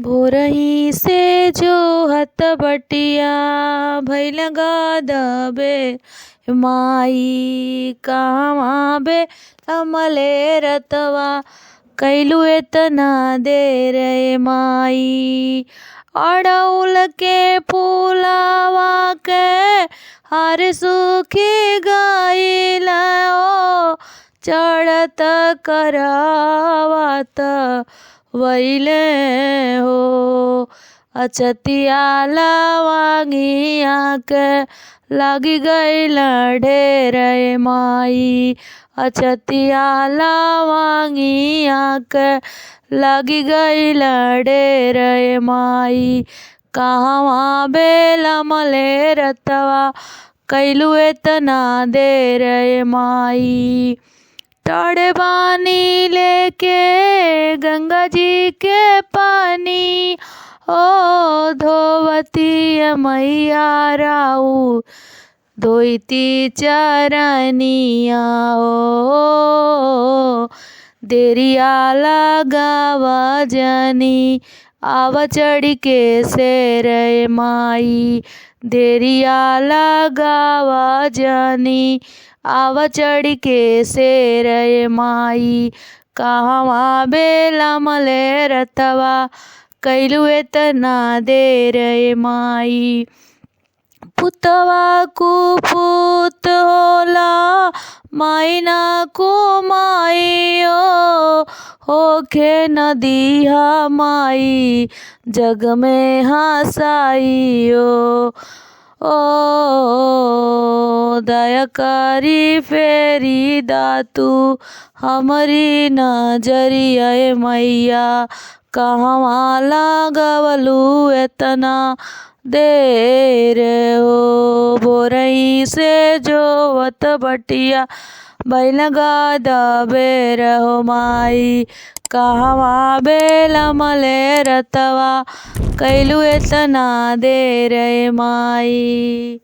भोरही से जो हत बटिया भइल गदबे माई कहवा बे हमले रतवा कैलू एतना देर माई। अड़उल के फूलवा के हार सूखी गइल ओ चढ़त करवत वैले हो। अचतिया लवंगिया के लगी गइल ढेर माई। अचतिया लवंगिया के लगी गइल ढेर माई। कहवा बेलमले रतवा कैलू एतना देर माई। टड़े बानी लेके गंगा जी के पानी ओ धोवती मैया राऊ धोइती चरनिया ओ। देरिया लगावा जनी आव चढ़ी के शेर माई। देरिया लगावा जनी आव चढ़ी के शेर माई। कहवा बेलमले रतवा कैलू एतना देर माई। पुतवा कुपुत होला माइना को माई ओ होखे नदिया माई जग में हसाई ओ। दया करी फेरी दातू हमरी नजरिया मैया। कहवा लगवलू एतना देर हो। भोरही से जोवत बटिया भइल गदबे हो माई। कहवा बेलमले रतवा कैलू एतना देर माई।